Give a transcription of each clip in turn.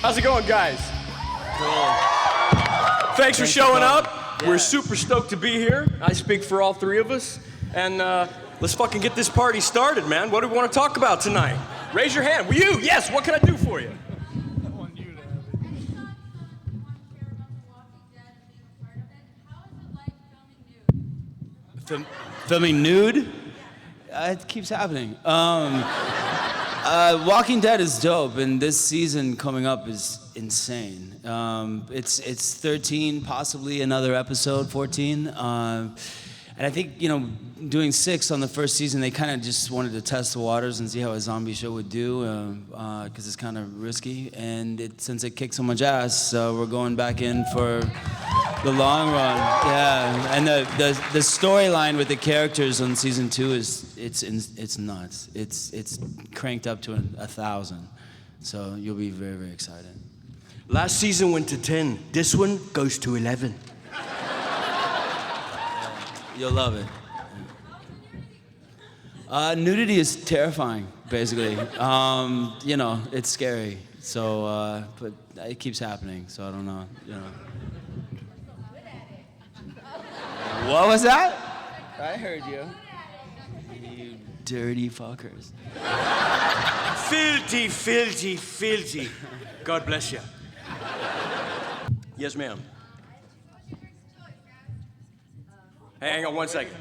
How's it going, guys? Cool. Thanks for showing up. Yeah. We're super stoked to be here. I speak for all three of us. And let's fucking get this party started, man. What do we want to talk about tonight? Raise your hand. You? Yes, what can I do for you? I want you to have it. Filming nude? It keeps happening. Walking Dead is dope, and this season coming up is insane. It's 13, possibly another episode, 14. And I think, doing 6 on the first season, they kind of just wanted to test the waters and see how a zombie show would do, because it's kind of risky. And since it kicked so much ass, we're going back in for the long run. Yeah, and the storyline with the characters on season 2 is it's nuts. It's cranked up to 1,000. So you'll be very, very excited. Last season went to 10. This one goes to 11. You'll love it. Nudity is terrifying, basically. It's scary. So, but it keeps happening. So I don't know. What was that? I heard you. You dirty fuckers. Filthy, filthy, filthy. God bless you. Yes, ma'am. Hey, hang on one second.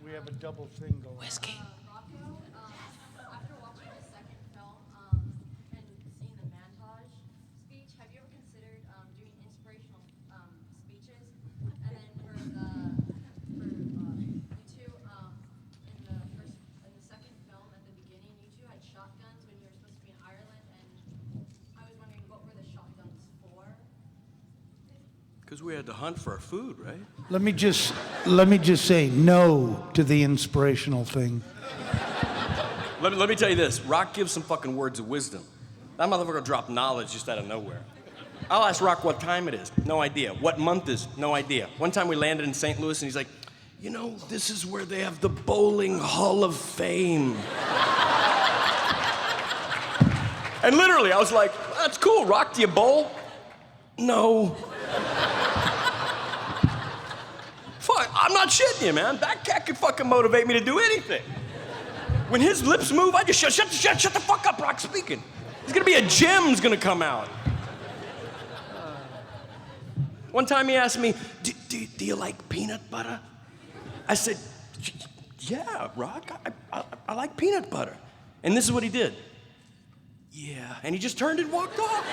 We have a double thing going. Whiskey. After watching the second film and seeing the montage speech, have you ever considered doing inspirational speeches? And then for you two, in the second film at the beginning, you two had shotguns when you were supposed to be in Ireland, and I was wondering what were the shotguns for? Because we had to hunt for our food, right? Let me just say no to the inspirational thing. Let me tell you this. Rock gives some fucking words of wisdom. That motherfucker dropped knowledge just out of nowhere. I'll ask Rock what time it is. No idea. What month is? No idea. One time we landed in St. Louis and he's like, this is where they have the Bowling Hall of Fame. And literally, I was like, that's cool. Rock, do you bowl? No. Fuck, I'm not shitting you, man. That cat could fucking motivate me to do anything. When his lips move, I just shut the fuck up, Rock speaking. There's gonna be a gem's gonna come out. One time he asked me, do you like peanut butter? I said, yeah, Rock, I like peanut butter. And this is what he did. Yeah, and he just turned and walked off.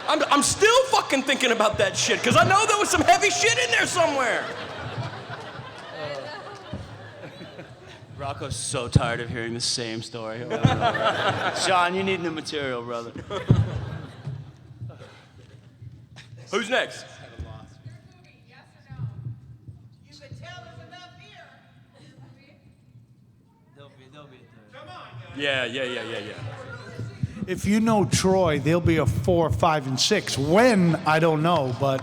I'm still fucking thinking about that shit, because I know there was some heavy shit in there somewhere. Rocco's so tired of hearing the same story over and over. Sean, you need new material, brother. Who's next? Yes or no? You could tell there's enough here. There'll be a third. Come on, guys. Yeah. If you know Troy, there'll be a 4, 5, and 6. When, I don't know, but...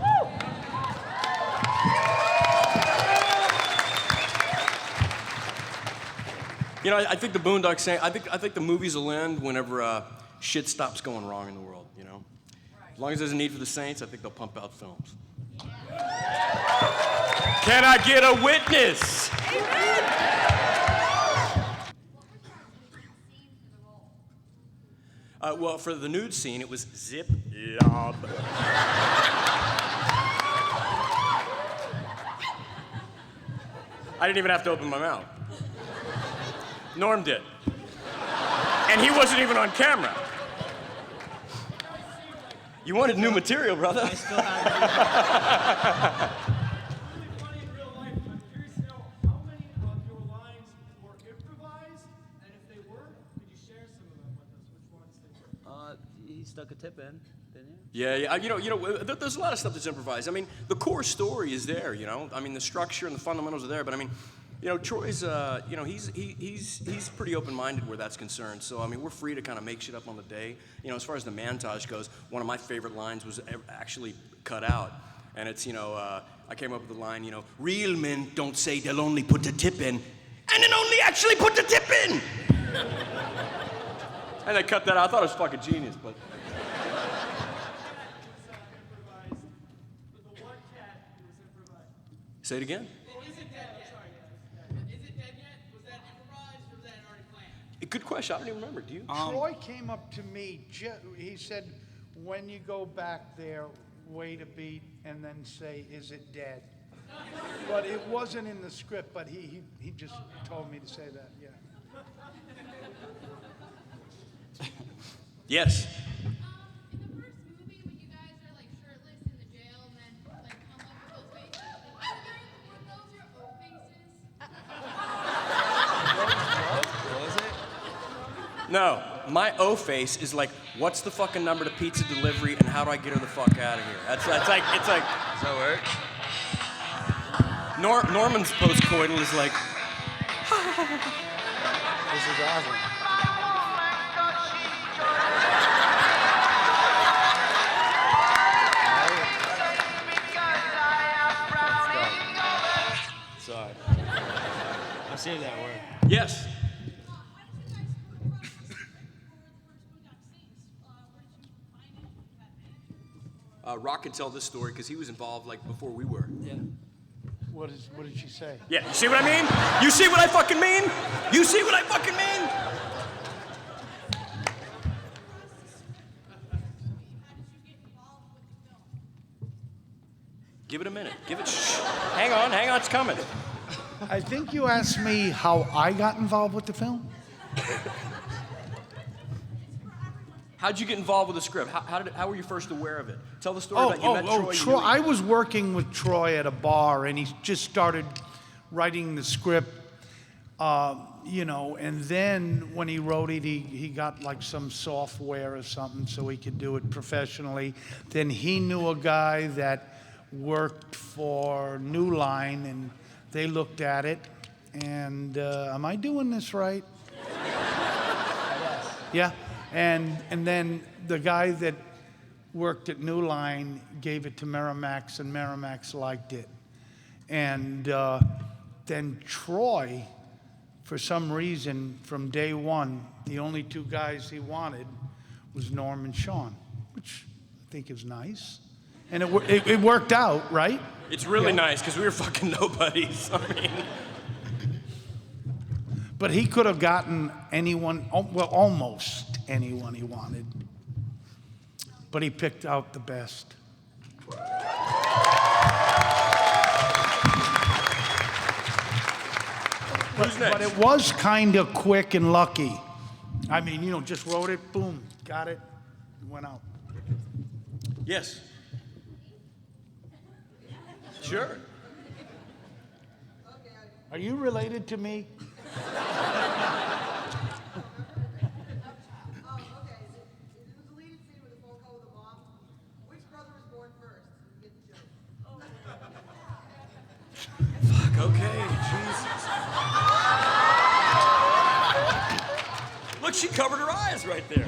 I think the Boondock Saints, I think the movies will end whenever shit stops going wrong in the world, As long as there's a need for the Saints, I think they'll pump out films. Can I get a witness? Well, for the nude scene, it was zip lob. I didn't even have to open my mouth. Norm did. And he wasn't even on camera. You wanted new material, brother. I still have Funny in real life. I'm curious to know how many of your lines were improvised, and if they were, could you share some of them with us? Which ones they were? He stuck a tip in, didn't he? Yeah. There's a lot of stuff that's improvised. I mean, the core story is there, I mean, the structure and the fundamentals are there, but I mean, Troy's, he's pretty open-minded where that's concerned. So, I mean, we're free to kind of make shit up on the day. As far as the montage goes, one of my favorite lines was actually cut out. And it's, I came up with the line, real men don't say they'll only put the tip in, and then only actually put the tip in. And they cut that out. I thought it was fucking genius, but. Improvised. But the one cat was improvised. Say it again. Is it dead yet? Is it dead yet? Was that improvised or was that already planned? Good question. I don't even remember. Do you? Troy came up to me, he said, when you go back there, wait a beat and then say, is it dead? But it wasn't in the script, but he just told me to say that, yeah. Yes. In the first movie, when you guys are like shirtless in the jail and then like come up with those faces, were those your O faces? No, my O face is like, what's the fucking number to pizza delivery and how do I get her the fuck out of here? It's like. Does that work? Norman's post-coital is like, This is awesome. Sorry. I see that word. yes. Why did you guys come across the script for Boondock Saints? Where did you find it? You had managers? Rock can tell this story because he was involved like before we were. Yeah. What did she say? Yeah, you see what I mean? You see what I fucking mean? You see what I fucking mean? How did you get involved with the film? Give it a minute. Give it. Shh. Hang on, it's coming. I think you asked me how I got involved with the film. How'd you get involved with the script? How were you first aware of it? Tell the story about you met Troy. Troy. I was working with Troy at a bar, and he just started writing the script, and then when he wrote it, he got like some software or something so he could do it professionally. Then he knew a guy that worked for New Line, and they looked at it, and am I doing this right? Yeah. And then the guy that worked at New Line gave it to Miramax, and Miramax liked it. And then Troy, for some reason, from day one, the only two guys he wanted was Norm and Sean, which I think is nice. And it worked out, right? It's really nice because we were fucking nobodies. I mean, But he could have gotten anyone, well, almost anyone he wanted. But he picked out the best. who's next? But it was kind of quick and lucky. I mean, just wrote it, boom, got it, went out. Yes. Sure. Are you related to me? Oh, okay. It was a deleted scene with a phone call with a mom. Which brother was born first? You get the joke. Fuck, okay, Jesus. Look, she covered her eyes right there.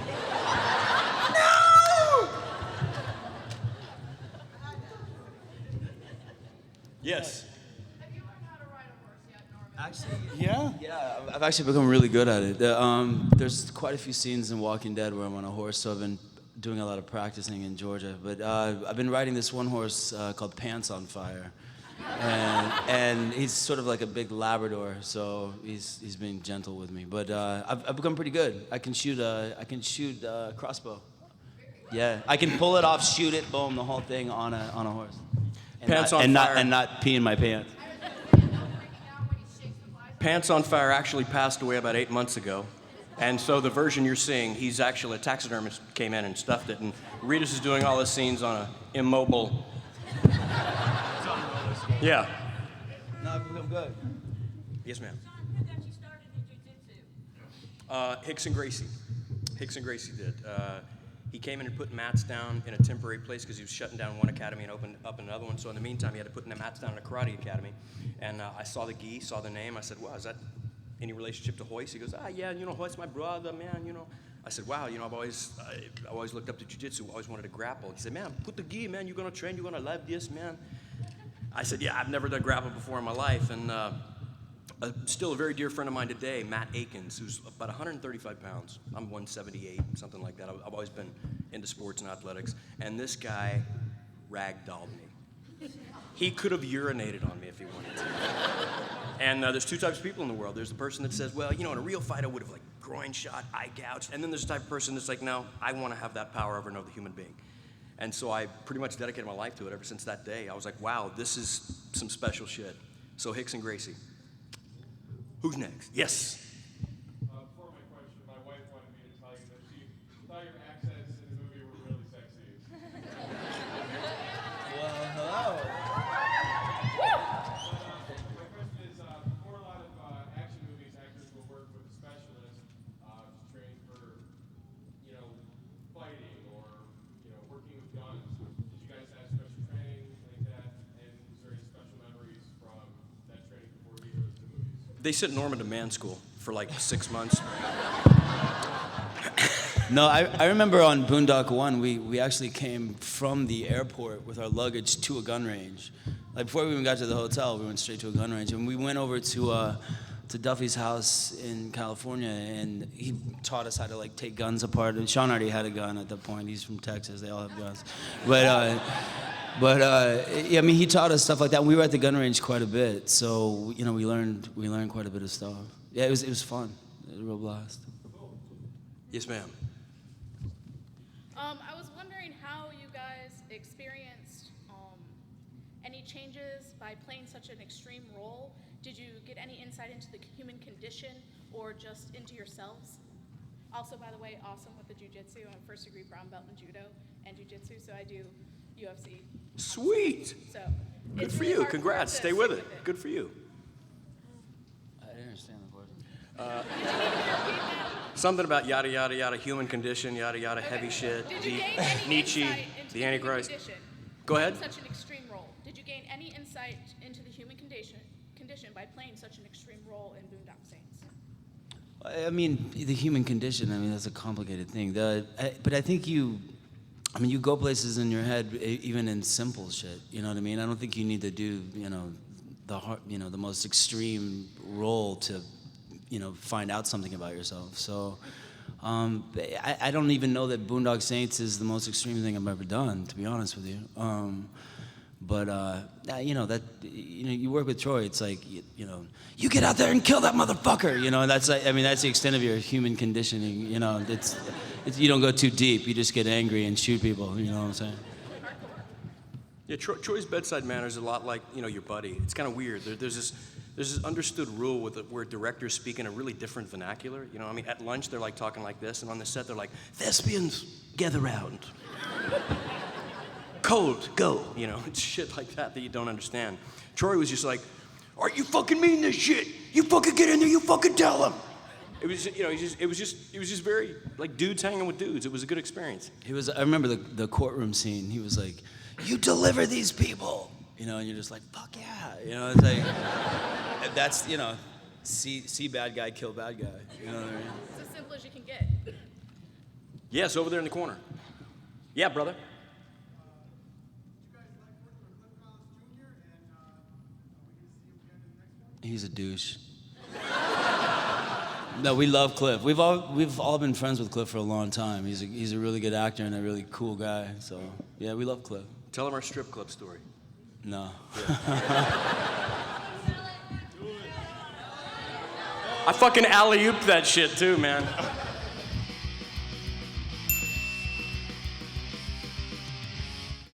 No! Yes. Have you learned how to ride a horse yet, Norman? Actually, Yeah. yeah, I've actually become really good at it. There's quite a few scenes in Walking Dead where I'm on a horse, so I've been doing a lot of practicing in Georgia. But I've been riding this one horse called Pants on Fire, and he's sort of like a big Labrador, so he's being gentle with me. But I've become pretty good. I can shoot a crossbow. Yeah, I can pull it off, shoot it, boom, the whole thing on a horse. And Pants not, on and Fire. Not, and not pee in my pants. Pants on Fire actually passed away about 8 months ago. And so the version you're seeing, he's actually, a taxidermist came in and stuffed it. And Reedus is doing all his scenes on a immobile. Yeah. No, I've become good. Yes, ma'am. Who got you started in jiu-jitsu? Hicks and Gracie. Hicks and Gracie did. He came in and put mats down in a temporary place because he was shutting down one academy and opened up another one. So in the meantime, he had to put the mats down in a karate academy. And I saw the gi, saw the name. I said, wow, is that any relationship to Hoist? He goes, yeah, Hoist's my brother, man, I said, wow, I've always looked up to jiu-jitsu, always wanted to grapple. He said, man, put the gi, man, you're going to train, you're going to love this, man. I said, yeah, I've never done grapple before in my life. And still a very dear friend of mine today, Matt Akins, who's about 135 pounds. I'm 178, something like that. I've always been into sports and athletics. And this guy ragdolled me. He could have urinated on me if he wanted to. And there's two types of people in the world. There's the person that says, well, you know, in a real fight, I would have like groin shot, eye gouged. And then there's the type of person that's like, no, I want to have that power over another human being. And so I pretty much dedicated my life to it ever since that day. I was like, wow, this is some special shit. So Hicks and Gracie. Who's next? Yes. Before my question, my wife wanted me to tell you that she thought your accents in the movie were really sexy. Well, hello. My question is, before a lot of action movies, actors will work with a specialist to train for, you know, fighting or, you know, working with guns. Did you guys have special training like that? And was there any special memories from that training before you go to the movies? They sent Norman to man school for like 6 months. No, I remember on Boondock 1, we actually came from the airport with our luggage to a gun range. Like before we even got to the hotel, we went straight to a gun range. And we went over to Duffy's house in California, and he taught us how to like take guns apart. And Sean already had a gun at that point. He's from Texas. They all have guns. But yeah, I mean, he taught us stuff like that. We were at the gun range quite a bit, so you know, we learned quite a bit of stuff. Yeah, it was fun. It was a real blast. Yes, ma'am. I was wondering how you guys experienced any changes by playing such an extreme role. Did you get any insight into the human condition or just into yourselves? Also, by the way, awesome with the jiu-jitsu. I'm a first-degree brown belt in judo and jiu-jitsu, so I do UFC. Sweet. So Good it's for really you. hard Congrats. to Stay with stick it. Good for you. I didn't understand the question. Something about yada, yada, yada, human condition, yada, yada, heavy shit, Did you gain any Nietzsche, insight into the human Antichrist. condition Go ahead. playing such an extreme role? Did you gain any insight into the human condition by playing such an extreme role in Boondock Saints? I mean, the human condition, I mean, that's a complicated thing. But I think you go places in your head, even in simple shit, you know what I mean? I don't think you need to do, the most extreme role to, find out something about yourself. So I don't even know that Boondock Saints is the most extreme thing I've ever done, to be honest with you. You work with Troy, it's like, you get out there and kill that motherfucker, that's the extent of your human conditioning, it's you don't go too deep, you just get angry and shoot people, you know what I'm saying? Yeah, Troy's bedside manner is a lot like, your buddy. It's kind of weird. There's this understood rule where directors speak in a really different vernacular. At lunch they're like talking like this, and on the set they're like, thespians, gather round. Cold, go. It's shit like that you don't understand. Troy was just like, are you fucking mean this shit? You fucking get in there, you fucking tell him. It was just very like dudes hanging with dudes. It was a good experience. I remember the courtroom scene. He was like, you deliver these people, and you're just like, fuck yeah, it's like, that's, see bad guy, kill bad guy, you know what I mean? It's as simple as you can get. Yes, over there in the corner. Yeah, brother. He's a douche. No, we love Cliff. We've all been friends with Cliff for a long time. He's a really good actor and a really cool guy. So yeah, we love Cliff. Tell him our strip club story. No. I fucking alley-ooped that shit too, man.